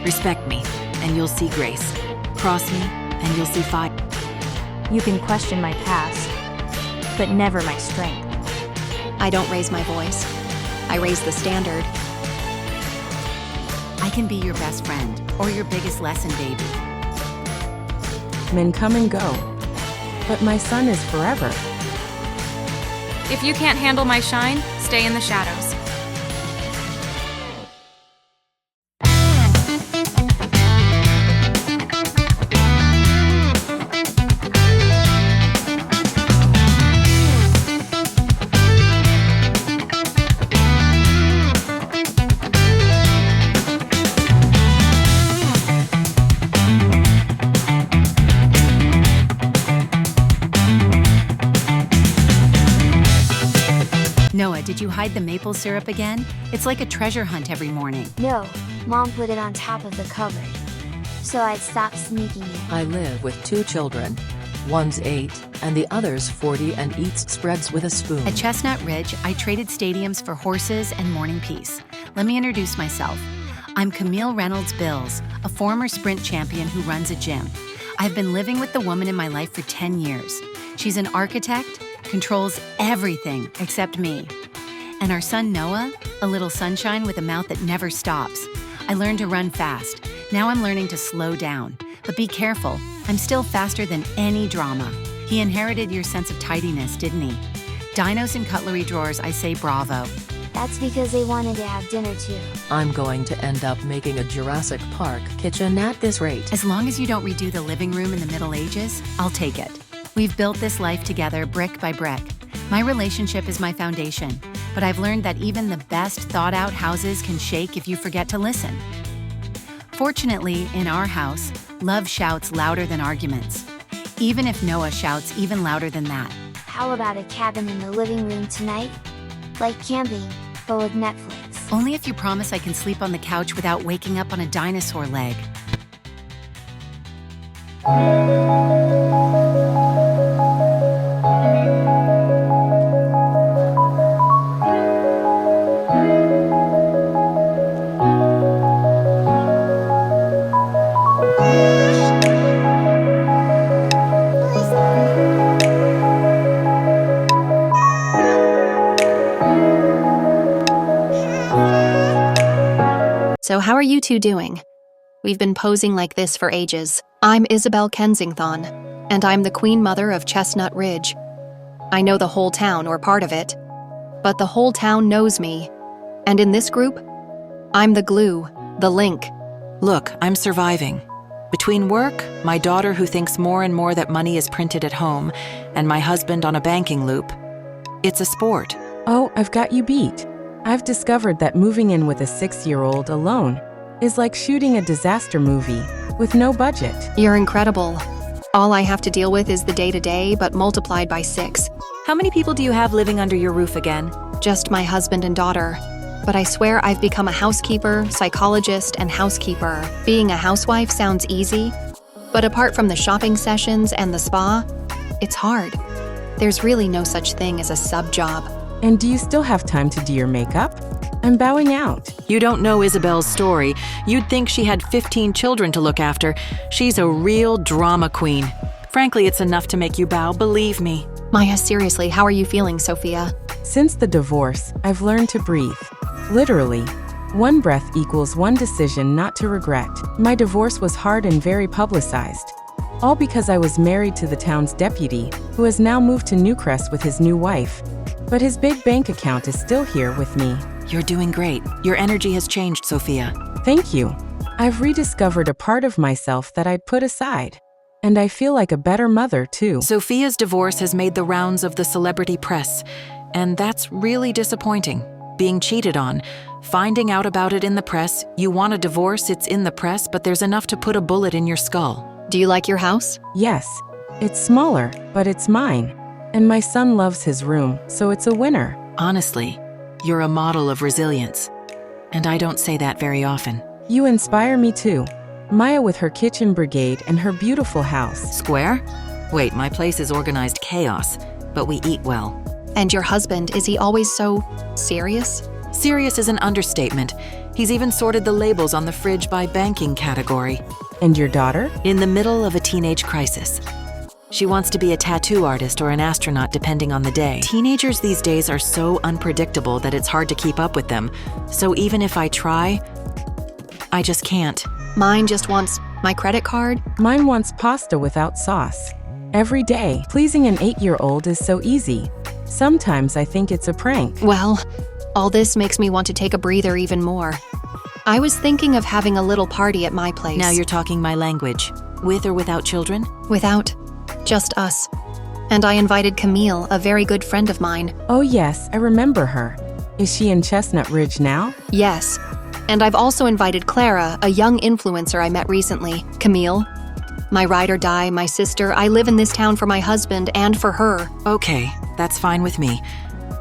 Respect me, and you'll see grace. Cross me, and you'll see fire. You can question my past, but never my strength. I don't raise my voice. I raise the standard. I can be your best friend, or your biggest lesson, baby. Men come and go, but my son is forever. If you can't handle my shine, stay in the shadows. Noah, did you hide the maple syrup again? It's like a treasure hunt every morning. No, Mom put it on top of the cupboard, so I'd stop sneaking it. I live with 2 children. One's 8, and the other's 40 and eats spreads with a spoon. At Chestnut Ridge, I traded stadiums for horses and morning peace. Let me introduce myself. I'm Camille Reynolds-Bills, a former sprint champion who runs a gym. I've been living with the woman in my life for 10 years. She's an architect, controls everything except me. And our son Noah, a little sunshine with a mouth that never stops. I learned to run fast. Now I'm learning to slow down. But be careful, I'm still faster than any drama. He inherited your sense of tidiness, didn't he? Dinos and cutlery drawers, I say bravo. That's because they wanted to have dinner too. I'm going to end up making a Jurassic Park kitchen at this rate. As long as you don't redo the living room in the Middle Ages, I'll take it. We've built this life together brick by brick. My relationship is my foundation, but I've learned that even the best thought-out houses can shake if you forget to listen. Fortunately, in our house, love shouts louder than arguments. Even if Noah shouts even louder than that. How about a cabin in the living room tonight? Like camping, but with Netflix. Only if you promise I can sleep on the couch without waking up on a dinosaur leg. So how are you two doing? We've been posing like this for ages. I'm Isabelle Kensington, and I'm the Queen Mother of Chestnut Ridge. I know the whole town, or part of it, but the whole town knows me. And in this group, I'm the glue, the link. Look, I'm surviving. Between work, my daughter who thinks more and more that money is printed at home, and my husband on a banking loop. It's a sport. Oh, I've got you beat. I've discovered that moving in with a 6-year-old alone is like shooting a disaster movie with no budget. You're incredible. All I have to deal with is the day-to-day, but multiplied by 6. How many people do you have living under your roof again? Just my husband and daughter. But I swear I've become a housekeeper, psychologist, and housekeeper. Being a housewife sounds easy, but apart from the shopping sessions and the spa, it's hard. There's really no such thing as a sub-job. And do you still have time to do your makeup? I'm bowing out. You don't know Isabelle's story. You'd think she had 15 children to look after. She's a real drama queen. Frankly, it's enough to make you bow, believe me. Maya, seriously, how are you feeling, Sofia? Since the divorce, I've learned to breathe. Literally. 1 breath equals 1 decision not to regret. My divorce was hard and very publicized. All because I was married to the town's deputy, who has now moved to Newcrest with his new wife. But his big bank account is still here with me. You're doing great. Your energy has changed, Sofia. Thank you. I've rediscovered a part of myself that I'd put aside. And I feel like a better mother, too. Sofia's divorce has made the rounds of the celebrity press, and that's really disappointing. Being cheated on, finding out about it in the press, you want a divorce, it's in the press, but there's enough to put a bullet in your skull. Do you like your house? Yes. It's smaller, but it's mine. And my son loves his room, so it's a winner. Honestly, you're a model of resilience. And I don't say that very often. You inspire me too. Maya with her kitchen brigade and her beautiful house. Square? Wait, my place is organized chaos, but we eat well. And your husband, is he always so serious? Serious is an understatement. He's even sorted the labels on the fridge by banking category. And your daughter? In the middle of a teenage crisis. She wants to be a tattoo artist or an astronaut depending on the day. Teenagers these days are so unpredictable that it's hard to keep up with them. So even if I try, I just can't. Mine just wants my credit card. Mine wants pasta without sauce. Every day, pleasing an 8-year-old is so easy. Sometimes I think it's a prank. Well, all this makes me want to take a breather even more. I was thinking of having a little party at my place. Now you're talking my language. With or without children? Without. Just us. And I invited Camille, a very good friend of mine. Oh yes, I remember her. Is she in Chestnut Ridge now? Yes. And I've also invited Clara, a young influencer I met recently. Camille, my ride or die, my sister, I live in this town for my husband and for her. Okay, that's fine with me.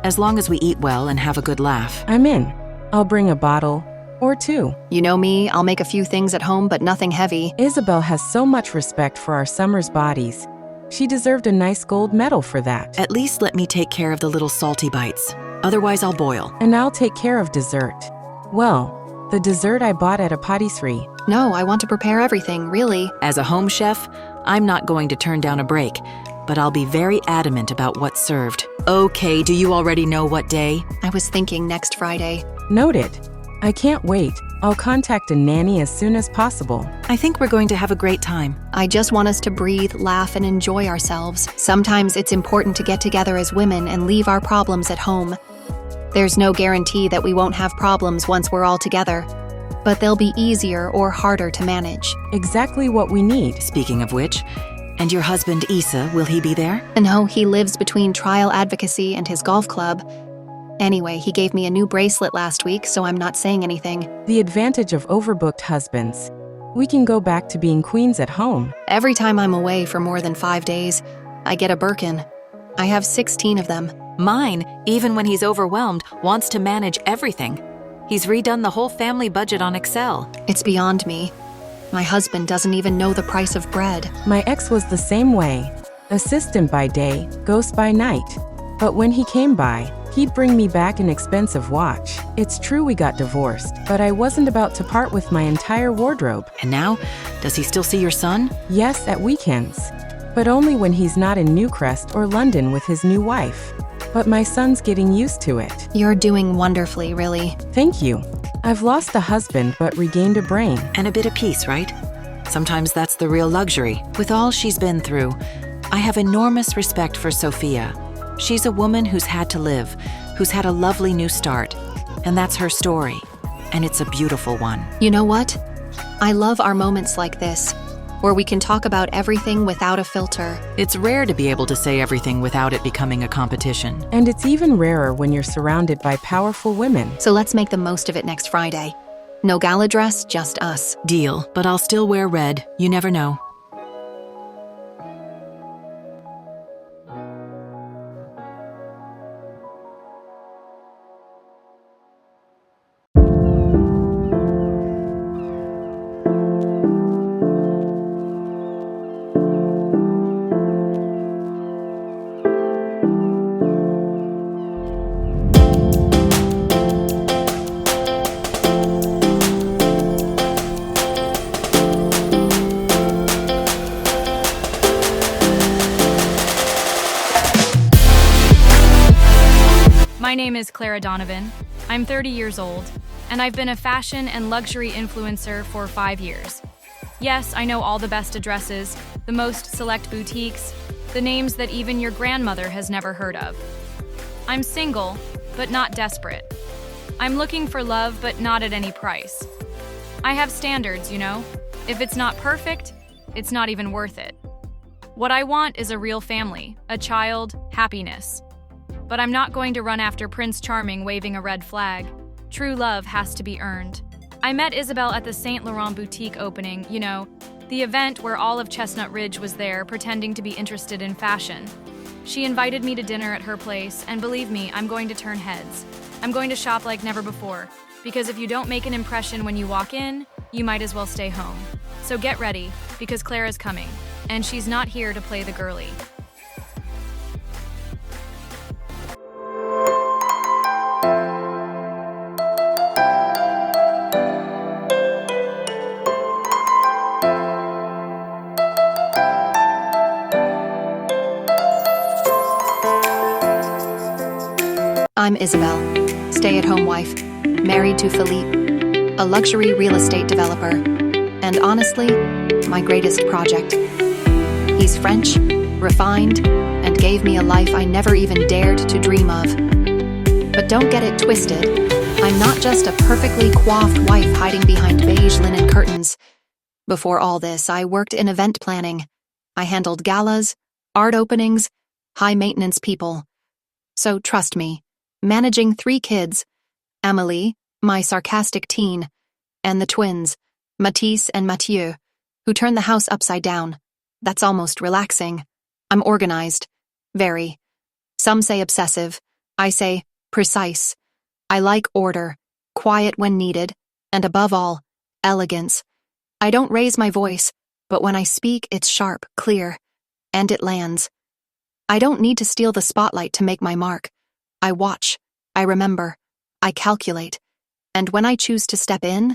As long as we eat well and have a good laugh. I'm in. I'll bring a bottle or two. You know me, I'll make a few things at home, but nothing heavy. Isabelle has so much respect for our summer's bodies. She deserved a nice gold medal for that. At least let me take care of the little salty bites. Otherwise, I'll boil. And I'll take care of dessert. Well, the dessert I bought at a patisserie. No, I want to prepare everything, really. As a home chef, I'm not going to turn down a break, but I'll be very adamant about what's served. Okay, do you already know what day? I was thinking next Friday. Noted. I can't wait. I'll contact a nanny as soon as possible. I think we're going to have a great time. I just want us to breathe, laugh, and enjoy ourselves. Sometimes it's important to get together as women and leave our problems at home. There's no guarantee that we won't have problems once we're all together, but they'll be easier or harder to manage. Exactly what we need. Speaking of which, and your husband Issa, will he be there? No, he lives between trial advocacy and his golf club. Anyway, he gave me a new bracelet last week, so I'm not saying anything. The advantage of overbooked husbands. We can go back to being queens at home. Every time I'm away for more than 5 days, I get a Birkin. I have 16 of them. Mine, even when he's overwhelmed, wants to manage everything. He's redone the whole family budget on Excel. It's beyond me. My husband doesn't even know the price of bread. My ex was the same way. Assistant by day, ghost by night. But when he came by, he'd bring me back an expensive watch. It's true we got divorced, but I wasn't about to part with my entire wardrobe. And now, does he still see your son? Yes, at weekends. But only when he's not in Newcrest or London with his new wife. But my son's getting used to it. You're doing wonderfully, really. Thank you. I've lost a husband but regained a brain. And a bit of peace, right? Sometimes that's the real luxury. With all she's been through, I have enormous respect for Sofia. She's a woman who's had to live, who's had a lovely new start. And that's her story. And it's a beautiful one. You know what? I love our moments like this, where we can talk about everything without a filter. It's rare to be able to say everything without it becoming a competition. And it's even rarer when you're surrounded by powerful women. So let's make the most of it next Friday. No gala dress, just us. Deal, but I'll still wear red. You never know. My name is Clara Donovan. I'm 30 years old, and I've been a fashion and luxury influencer for 5 years. Yes, I know all the best addresses, the most select boutiques, the names that even your grandmother has never heard of. I'm single, but not desperate. I'm looking for love, but not at any price. I have standards, you know. If it's not perfect, it's not even worth it. What I want is a real family, a child, happiness. But I'm not going to run after Prince Charming waving a red flag. True love has to be earned. I met Isabelle at the Saint Laurent boutique opening, you know, the event where all of Chestnut Ridge was there pretending to be interested in fashion. She invited me to dinner at her place, and believe me, I'm going to turn heads. I'm going to shop like never before, because if you don't make an impression when you walk in, you might as well stay home. So get ready, because Clara's coming, and she's not here to play the girly. I'm Isabelle, stay-at-home wife, married to Philippe, a luxury real estate developer, and honestly, my greatest project. He's French, refined, and gave me a life I never even dared to dream of. But don't get it twisted. I'm not just a perfectly coiffed wife hiding behind beige linen curtains. Before all this, I worked in event planning. I handled galas, art openings, high-maintenance people. So trust me, managing 3 kids, Amélie, my sarcastic teen, and the twins, Matisse and Mathieu, who turn the house upside down. That's almost relaxing. I'm organized. Very. Some say obsessive. I say precise. I like order, quiet when needed, and above all, elegance. I don't raise my voice, but when I speak, it's sharp, clear, and it lands. I don't need to steal the spotlight to make my mark. I watch, I remember, I calculate, and when I choose to step in,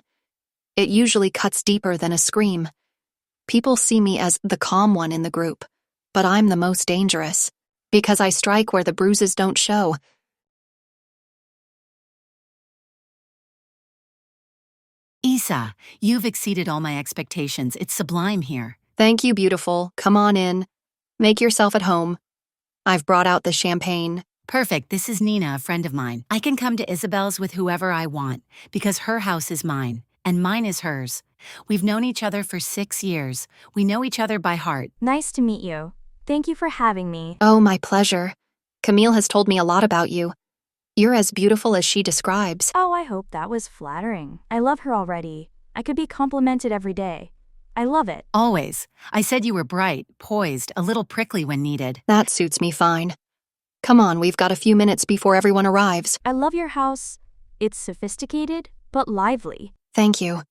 it usually cuts deeper than a scream. People see me as the calm one in the group, but I'm the most dangerous, because I strike where the bruises don't show. Isa, you've exceeded all my expectations. It's sublime here. Thank you, beautiful. Come on in. Make yourself at home. I've brought out the champagne. Perfect. This is Nina, a friend of mine. I can come to Isabelle's with whoever I want, because her house is mine, and mine is hers. We've known each other for 6 years. We know each other by heart. Nice to meet you. Thank you for having me. Oh, my pleasure. Camille has told me a lot about you. You're as beautiful as she describes. Oh, I hope that was flattering. I love her already. I could be complimented every day. I love it. Always. I said you were bright, poised, a little prickly when needed. That suits me fine. Come on, we've got a few minutes before everyone arrives. I love your house. It's sophisticated, but lively. Thank you.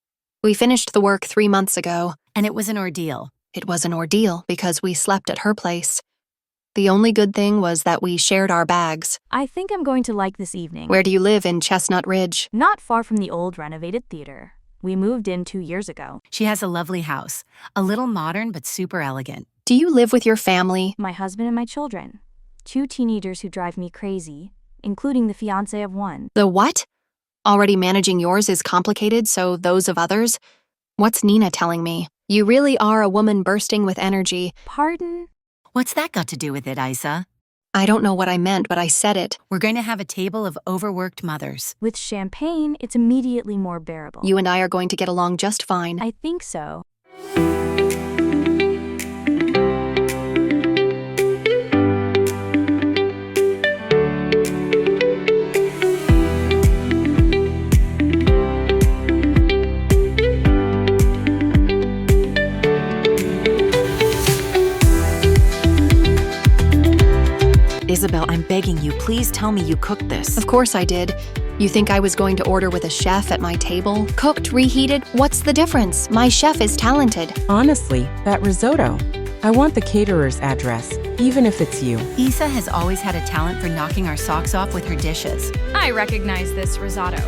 We finished the work 3 months ago. And it was an ordeal. It was an ordeal because we slept at her place. The only good thing was that we shared our bags. I think I'm going to like this evening. Where do you live in Chestnut Ridge? Not far from the old renovated theater. We moved in 2 years ago. She has a lovely house. A little modern, but super elegant. Do you live with your family? My husband and my children. 2 teenagers who drive me crazy, including the fiancé of one. The what? Already managing yours is complicated, so those of others? What's Nina telling me? You really are a woman bursting with energy. Pardon? What's that got to do with it, Isa? I don't know what I meant, but I said it. We're going to have a table of overworked mothers. With champagne, it's immediately more bearable. You and I are going to get along just fine. I think so. Isabelle, I'm begging you, please tell me you cooked this. Of course I did. You think I was going to order with a chef at my table? Cooked, reheated, what's the difference? My chef is talented. Honestly, that risotto. I want the caterer's address, even if it's you. Isa has always had a talent for knocking our socks off with her dishes. I recognize this risotto.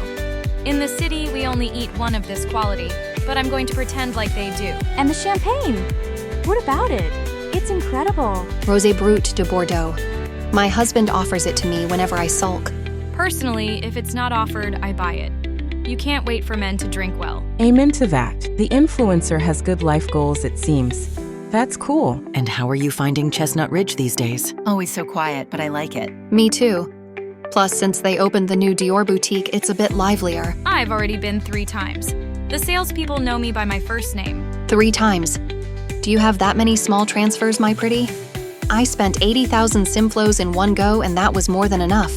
In the city, we only eat one of this quality, but I'm going to pretend like they do. And the champagne! What about it? It's incredible. Rosé Brut de Bordeaux. My husband offers it to me whenever I sulk. Personally, if it's not offered, I buy it. You can't wait for men to drink well. Amen to that. The influencer has good life goals, it seems. That's cool. And how are you finding Chestnut Ridge these days? Always so quiet, but I like it. Me too. Plus, since they opened the new Dior boutique, it's a bit livelier. I've already been 3 times. The salespeople know me by my first name. 3 times. Do you have that many small transfers, my pretty? I spent 80,000 Simflows in one go, and that was more than enough.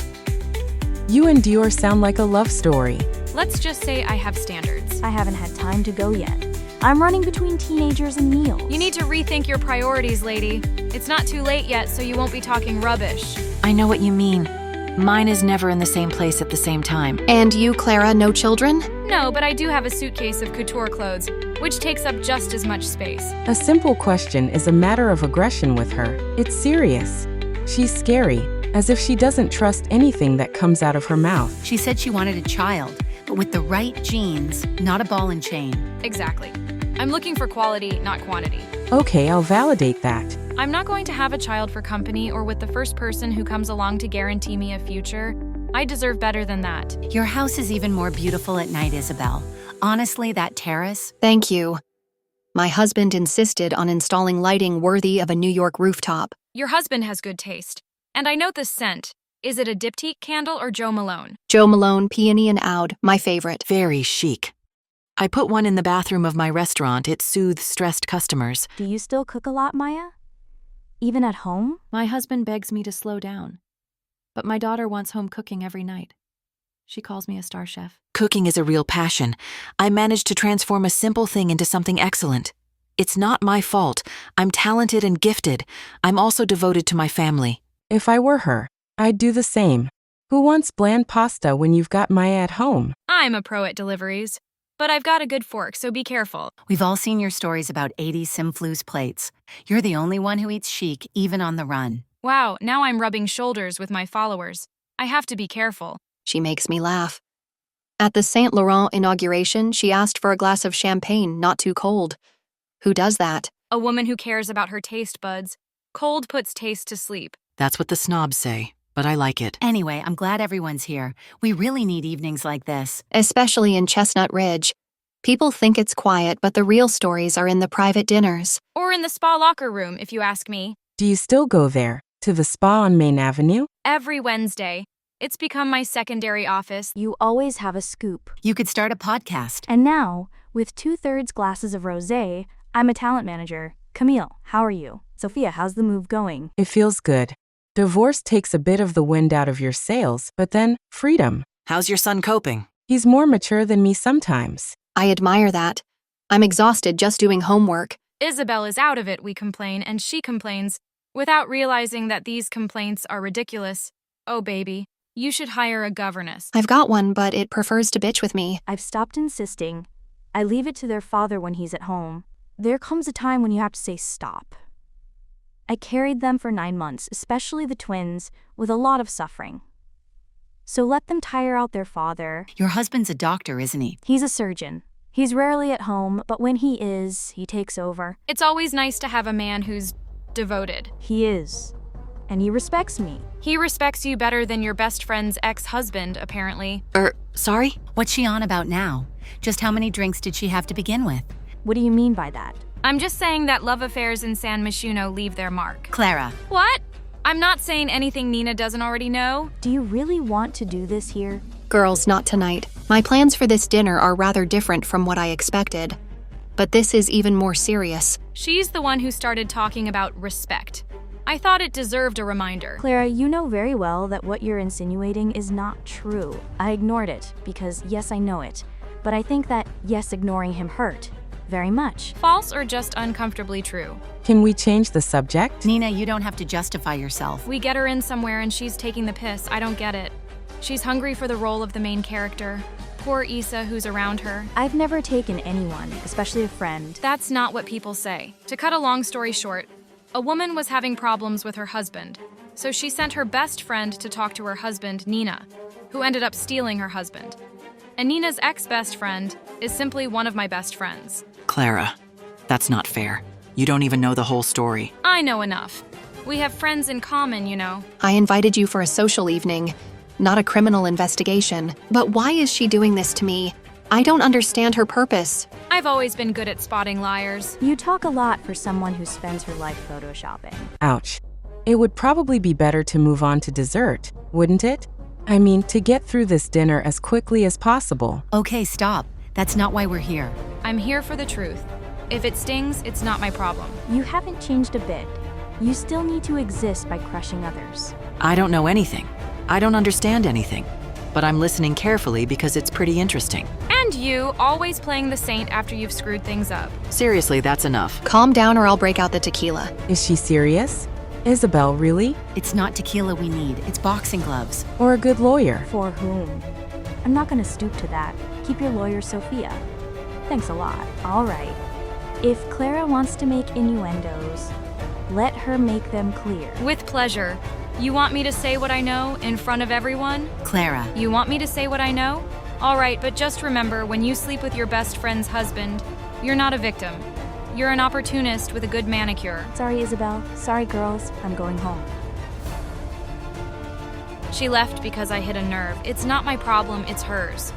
You and Dior sound like a love story. Let's just say I have standards. I haven't had time to go yet. I'm running between teenagers and meals. You need to rethink your priorities, lady. It's not too late yet, so you won't be talking rubbish. I know what you mean. Mine is never in the same place at the same time. And you, Clara, no children? No, but I do have a suitcase of couture clothes, which takes up just as much space. A simple question is a matter of aggression with her. It's serious. She's scary, as if she doesn't trust anything that comes out of her mouth. She said she wanted a child, but with the right genes, not a ball and chain. Exactly. I'm looking for quality, not quantity. Okay, I'll validate that. I'm not going to have a child for company or with the first person who comes along to guarantee me a future. I deserve better than that. Your house is even more beautiful at night, Isabelle. Honestly, that terrace. Thank you. My husband insisted on installing lighting worthy of a New York rooftop. Your husband has good taste. And I note the scent. Is it a diptyque candle or Joe Malone? Joe Malone, Peony and Oud, my favorite. Very chic. I put one in the bathroom of my restaurant. It soothes stressed customers. Do you still cook a lot, Maya? Even at home? My husband begs me to slow down. But my daughter wants home cooking every night. She calls me a star chef. Cooking is a real passion. I managed to transform a simple thing into something excellent. It's not my fault. I'm talented and gifted. I'm also devoted to my family. If I were her, I'd do the same. Who wants bland pasta when you've got Maya at home? I'm a pro at deliveries. But I've got a good fork, so be careful. We've all seen your stories about 80 Simflus plates. You're the only one who eats chic, even on the run. Wow, now I'm rubbing shoulders with my followers. I have to be careful. She makes me laugh. At the Saint Laurent inauguration, she asked for a glass of champagne, not too cold. Who does that? A woman who cares about her taste buds. Cold puts taste to sleep. That's what the snobs say, but I like it. Anyway, I'm glad everyone's here. We really need evenings like this. Especially in Chestnut Ridge. People think it's quiet, but the real stories are in the private dinners. Or in the spa locker room, if you ask me. Do you still go there, to the spa on Main Avenue? Every Wednesday. It's become my secondary office. You always have a scoop. You could start a podcast. And now, with 2/3 glasses of rosé, I'm a talent manager. Camille, how are you? Sofia, how's the move going? It feels good. Divorce takes a bit of the wind out of your sails, but then, freedom. How's your son coping? He's more mature than me sometimes. I admire that. I'm exhausted just doing homework. Isabelle is out of it, we complain, and she complains, without realizing that these complaints are ridiculous. Oh, baby, you should hire a governess. I've got one, but it prefers to bitch with me. I've stopped insisting. I leave it to their father when he's at home. There comes a time when you have to say stop. I carried them for 9 months, especially the twins, with a lot of suffering. So let them tire out their father. Your husband's a doctor, isn't he? He's a surgeon. He's rarely at home, but when he is, he takes over. It's always nice to have a man who's devoted. He is. And he respects me. He respects you better than your best friend's ex-husband, apparently. Sorry? What's she on about now? Just how many drinks did she have to begin with? What do you mean by that? I'm just saying that love affairs in San Myshuno leave their mark. Clara. What? I'm not saying anything Nina doesn't already know. Do you really want to do this here? Girls, not tonight. My plans for this dinner are rather different from what I expected. But this is even more serious. She's the one who started talking about respect. I thought it deserved a reminder. Clara, you know very well that what you're insinuating is not true. I ignored it, because yes, I know it. But I think that, yes, ignoring him hurt. Very much. False or just uncomfortably true? Can we change the subject? Nina, you don't have to justify yourself. We get her in somewhere and she's taking the piss. I don't get it. She's hungry for the role of the main character. Poor Issa, who's around her. I've never taken anyone, especially a friend. That's not what people say. To cut a long story short, a woman was having problems with her husband, so she sent her best friend to talk to her husband, Nina, who ended up stealing her husband. And Nina's ex-best friend is simply one of my best friends. Clara, that's not fair. You don't even know the whole story. I know enough. We have friends in common, you know. I invited you for a social evening, not a criminal investigation. But why is she doing this to me? I don't understand her purpose. I've always been good at spotting liars. You talk a lot for someone who spends her life photoshopping. Ouch. It would probably be better to move on to dessert, wouldn't it? I mean, to get through this dinner as quickly as possible. Okay, stop. That's not why we're here. I'm here for the truth. If it stings, it's not my problem. You haven't changed a bit. You still need to exist by crushing others. I don't know anything. I don't understand anything. But I'm listening carefully because it's pretty interesting. And you, always playing the saint after you've screwed things up. Seriously, that's enough. Calm down or I'll break out the tequila. Is she serious? Isabelle, really? It's not tequila we need, it's boxing gloves. Or a good lawyer? For whom? I'm not gonna stoop to that. Keep your lawyer, Sofia. Thanks a lot. All right. If Clara wants to make innuendos, let her make them clear. With pleasure. You want me to say what I know in front of everyone? Clara. You want me to say what I know? All right, but just remember, when you sleep with your best friend's husband, you're not a victim. You're an opportunist with a good manicure. Sorry, Isabelle. Sorry, girls. I'm going home. She left because I hit a nerve. It's not my problem, it's hers.